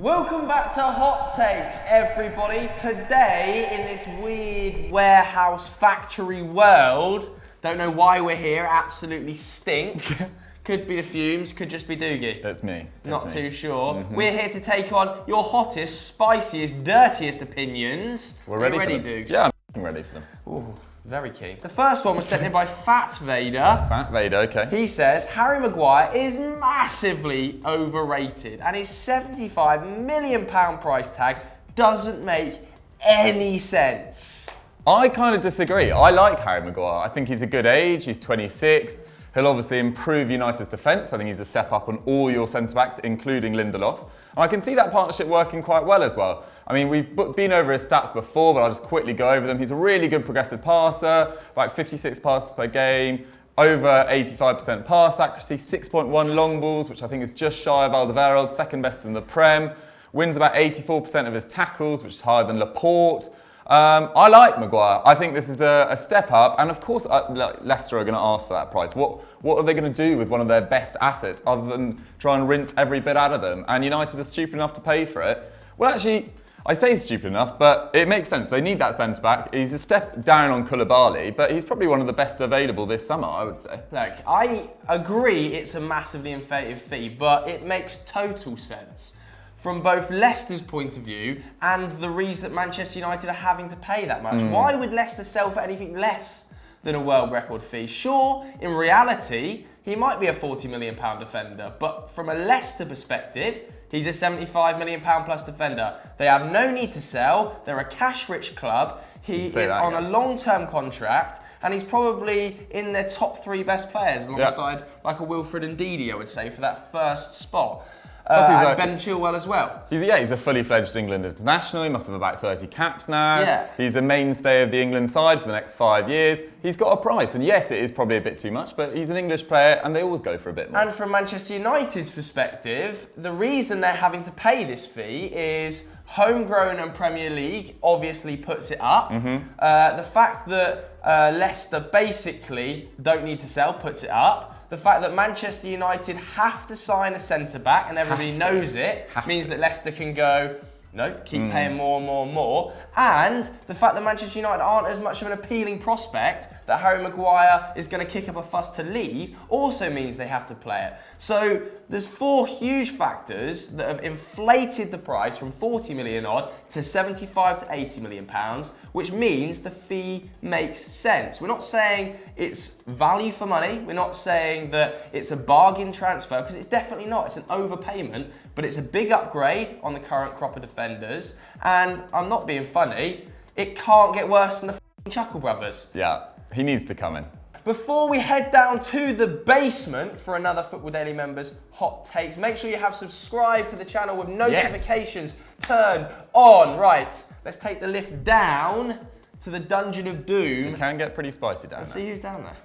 Welcome back to Hot Takes, everybody. Today, in this weird warehouse factory world, don't know why we're here, absolutely stinks. Could be the fumes, could just be Doogie. That's me. Not too sure. We're here to take on your hottest, spiciest, dirtiest opinions. We're ready, ready, for them. Doogs? Yeah, I'm ready for them. Ooh, very keen. The first one was sent in by Fat Vader. Fat Vader, okay. He says, Harry Maguire is massively overrated and his £75 million price tag doesn't make any sense. I kind of disagree. I like Harry Maguire. I think he's a good age. He's 26. He'll obviously improve United's defence. I think he's a step up on all your centre-backs, including Lindelof. And I can see that partnership working quite well as well. I mean, we've been over his stats before, but I'll just quickly go over them. He's a really good progressive passer, about 56 passes per game, over 85% pass accuracy, 6.1 long balls, which I think is just shy of Alderweireld, second best in the Prem. Wins about 84% of his tackles, which is higher than Laporte. I like Maguire. I think this is a step up, and of course Leicester are going to ask for that price. What are they going to do with one of their best assets other than try and rinse every bit out of them? And United are stupid enough to pay for it. Well, actually, I say stupid enough, but it makes sense. They need that centre-back. He's a step down on Koulibaly, but he's probably one of the best available this summer, I would say. Look, I agree it's a massively inflated fee, but it makes total sense from both Leicester's point of view and the reason that Manchester United are having to pay that much. Why would Leicester sell for anything less than a world record fee? Sure, in reality, he might be a £40 million defender, but from a Leicester perspective, he's a £75 million plus defender. They have no need to sell. They're a cash-rich club. He is on a long-term contract, and he's probably in their top three best players alongside like a Wilfred and Ndidi, I would say, for that first spot. And Ben Chilwell as well. He's a fully fledged England international. He must have about 30 caps now. Yeah. He's a mainstay of the England side for the next 5 years. He's got a price, and yes, it is probably a bit too much, but he's an English player, and they always go for a bit more. And from Manchester United's perspective, the reason they're having to pay this fee is homegrown and Premier League obviously puts it up. The fact that Leicester basically don't need to sell puts it up. The fact that Manchester United have to sign a centre-back and everybody knows it means that Leicester can go, no, keep paying more and more and more. And the fact that Manchester United aren't as much of an appealing prospect that Harry Maguire is going to kick up a fuss to leave also means they have to play it. So there's four huge factors that have inflated the price from 40 million odd to 75 to 80 million pounds, which means the fee makes sense. We're not saying it's value for money. We're not saying that it's a bargain transfer, because it's definitely not. It's an overpayment, but it's a big upgrade on the current crop of defenders. And I'm not being funny, it can't get worse than the Chuckle Brothers. Yeah, he needs to come in. Before we head down to the basement for another Football Daily members hot takes, make sure you have subscribed to the channel with notifications turned on. Right, let's take the lift down to the Dungeon of Doom. It can get pretty spicy down there. Let's see who's down there.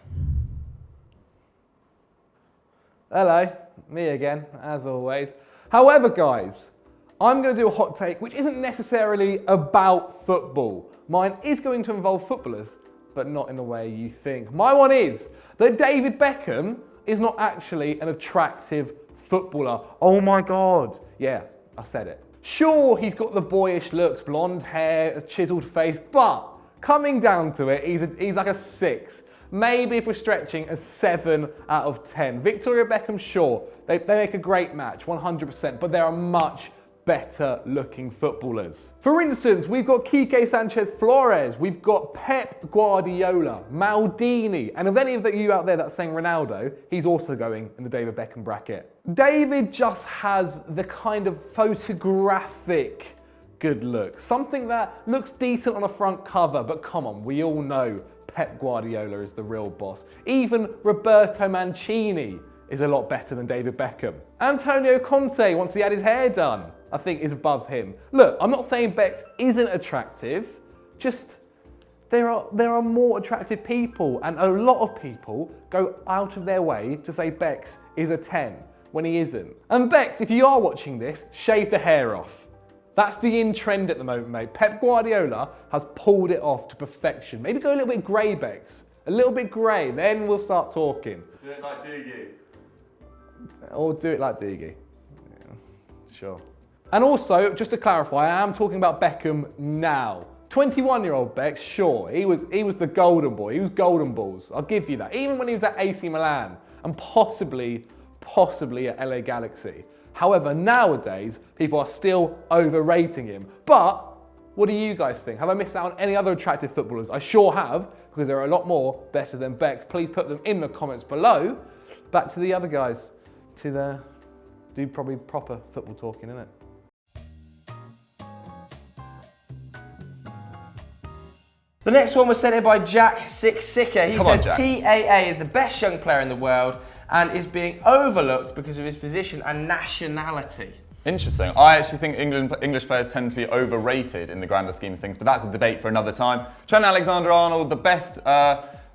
Hello, me again, as always. However, guys, I'm going to do a hot take which isn't necessarily about football. Mine is going to involve footballers, but not in the way you think. My one is that David Beckham is not actually an attractive footballer. Oh my God. Yeah, I said it. Sure, he's got the boyish looks, blonde hair, a chiseled face, but coming down to it, he's like a 6. Maybe if we're stretching, a 7 out of 10. Victoria Beckham, sure, they make a great match, 100%, but there are much better looking footballers. For instance, we've got Quique Sanchez-Flores, we've got Pep Guardiola, Maldini, and of any of you out there that's saying Ronaldo, he's also going in the David Beckham bracket. David just has the kind of photographic good look, something that looks decent on a front cover, but come on, we all know Pep Guardiola is the real boss. Even Roberto Mancini is a lot better than David Beckham. Antonio Conte, once he had his hair done, I think is above him. Look, I'm not saying Bex isn't attractive, just there are more attractive people, and a lot of people go out of their way to say Bex is a 10 when he isn't. And Bex, if you are watching this, shave the hair off. That's the in trend at the moment, mate. Pep Guardiola has pulled it off to perfection. Maybe go a little bit grey, Bex. A little bit grey, then we'll start talking. Do it like Doogie. Or do it like Doogie. Yeah, sure. And also, just to clarify, I am talking about Beckham now. 21-year-old Beck, sure, he was the golden boy. He was golden balls. I'll give you that. Even when he was at AC Milan and possibly at LA Galaxy. However, nowadays, people are still overrating him. But what do you guys think? Have I missed out on any other attractive footballers? I sure have, because there are a lot more better than Becks. Please put them in the comments below. Back to the other guys, do probably proper football talking, innit? The next one was sent in by Jack Sika. He says Jack. TAA is the best young player in the world and is being overlooked because of his position and nationality. Interesting. I actually think English players tend to be overrated in the grander scheme of things, but that's a debate for another time. Trent Alexander-Arnold, the best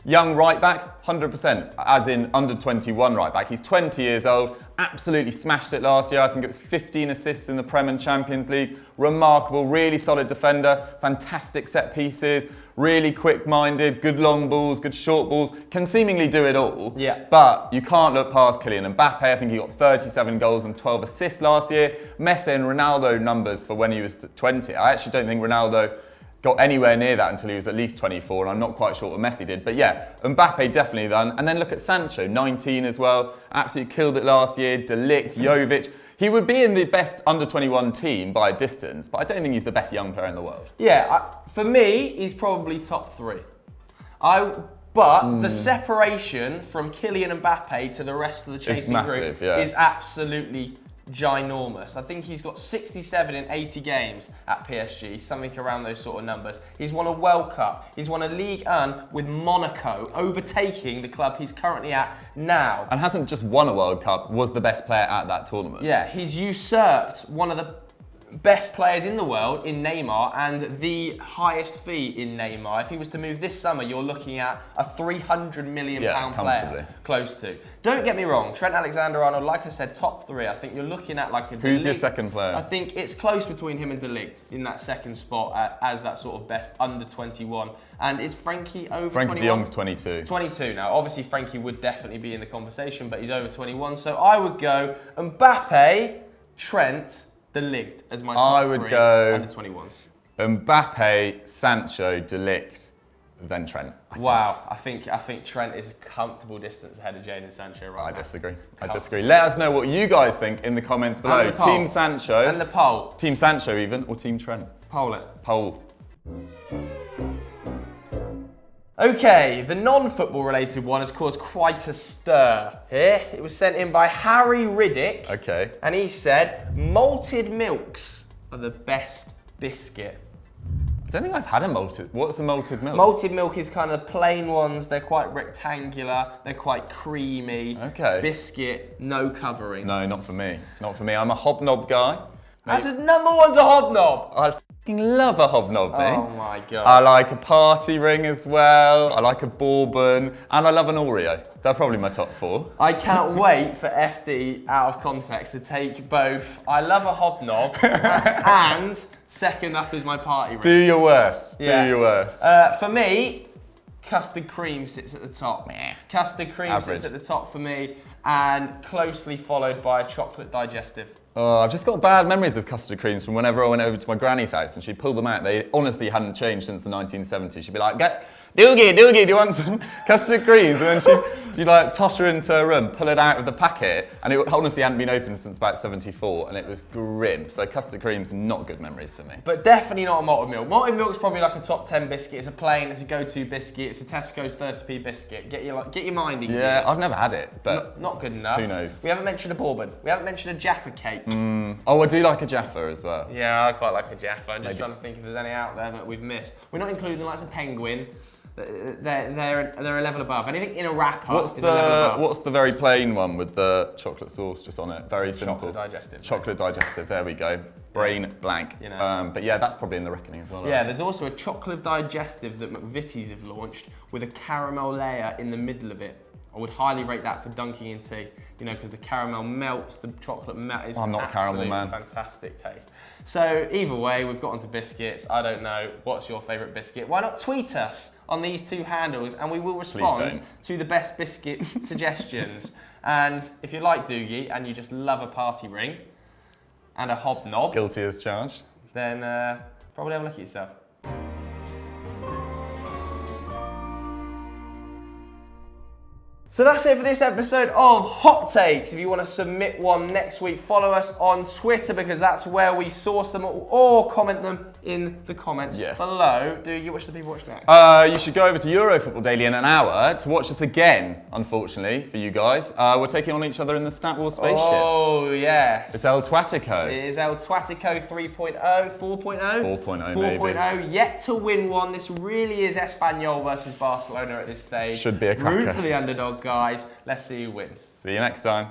young right back, 100%, as in under 21 right back. He's 20 years old, absolutely smashed it last year. I think it was 15 assists in the Prem and Champions League. Remarkable, really solid defender, fantastic set pieces, really quick-minded, good long balls, good short balls, can seemingly do it all. Yeah. But you can't look past Kylian Mbappe. I think he got 37 goals and 12 assists last year. Messi and Ronaldo numbers for when he was 20. I actually don't think Ronaldo got anywhere near that until he was at least 24, and I'm not quite sure what Messi did. But yeah, Mbappe definitely done. And then look at Sancho, 19 as well. Absolutely killed it last year. De Ligt, Jovic. He would be in the best under-21 team by a distance, but I don't think he's the best young player in the world. Yeah, for me, he's probably top 3. But the separation from Kylian Mbappe to the rest of the chasing massive, group yeah. is absolutely ginormous. I think he's got 67 in 80 games at PSG, something around those sort of numbers. He's won a World Cup. He's won a Ligue 1 with Monaco, overtaking the club he's currently at now. And hasn't just won a World Cup, was the best player at that tournament. Yeah, he's usurped one of the best players in the world in Neymar and the highest fee in Neymar. If he was to move this summer, you're looking at a £300 million player, close to. Don't get me wrong, Trent Alexander-Arnold, like I said, top 3. I think you're looking at like a Who's your second player? I think it's close between him and De Ligt in that second spot as that sort of best under 21. And is Frankie over 21? Frankie de Jong's 22. 22 now. Obviously, Frankie would definitely be in the conversation, but he's over 21. So I would go Mbappe, Trent, De Ligt as my top 3 I would go under 21s. Mbappe, Sancho, De Ligt, then Trent. I think Trent is a comfortable distance ahead of Jadon Sancho right now. I disagree. Let us know what you guys think in the comments below. Team Sancho. And the poll. Team Sancho even, or Team Trent? Poll it. Poll. Okay, the non-football related one has caused quite a stir here. It was sent in by Harry Riddick. Okay. And he said, malted milks are the best biscuit. I don't think I've had a malted. What's a malted milk? Malted milk is kind of plain ones. They're quite rectangular. They're quite creamy. Okay. Biscuit, no covering. No, not for me. Not for me. I'm a hobnob guy. That's a number one's a hobnob. I fucking love a hobnob, mate. Oh my God. I like a party ring as well. I like a bourbon. And I love an Oreo. They're probably my top 4. I can't wait for FD out of context to take both I love a hobnob and second up is my party ring. Do your worst. Yeah. Do your worst. For me, custard cream sits at the top. Custard cream sits at the top for me, and closely followed by a chocolate digestive. Oh, I've just got bad memories of custard creams from whenever I went over to my granny's house and she'd pull them out. They honestly hadn't changed since the 1970s. She'd be like, Doogie, do you want some custard creams? And then she'd like totter into her room, pull it out of the packet, and it honestly hadn't been opened since about 74, and it was grim. So custard creams, not good memories for me. But definitely not a malted milk. Malted milk's probably like a top 10 biscuit. It's a plain, it's a go-to biscuit. It's a Tesco's 30p biscuit. Get your mind in. Yeah, I've never had it, but not good enough. Who knows? We haven't mentioned a bourbon. We haven't mentioned a Jaffa cake. Oh, I do like a Jaffa as well. Yeah, I quite like a Jaffa. I'm just trying to think if there's any out there that we've missed. We're not including the likes of Penguin. They're a level above. Anything in a wrapper is a level above. What's the very plain one with the chocolate sauce just on it? Very simple. Chocolate digestive. Chocolate digestive, there we go. Brain blank. You know. But yeah, that's probably in the reckoning as well. Yeah, there's also a chocolate digestive that McVitie's have launched with a caramel layer in the middle of it. I would highly rate that for dunking in tea, because the caramel melts, the chocolate melts. I'm not a caramel man. Fantastic taste. So either way, we've got onto biscuits. I don't know, what's your favourite biscuit? Why not tweet us on these 2 handles and we will respond to the best biscuit suggestions. And if you like Doogie and you just love a party ring, and a hobnob, Guilty as charged. then probably have a look at yourself. So that's it for this episode of Hot Takes. If you want to submit one next week, follow us on Twitter because that's where we source them, or comment them in the comments below. What should the people watch next? You should go over to Eurofootball Daily in an hour to watch us again, unfortunately, for you guys. We're taking on each other in the Stat Wars spaceship. Oh, yes. It's El Twatico. It is El Twatico 3.0, 4.0? 4.0 maybe. 4.0, yet to win one. This really is Espanyol versus Barcelona at this stage. Should be a cracker. Root for the underdog, guys. Let's see who wins. See you next time.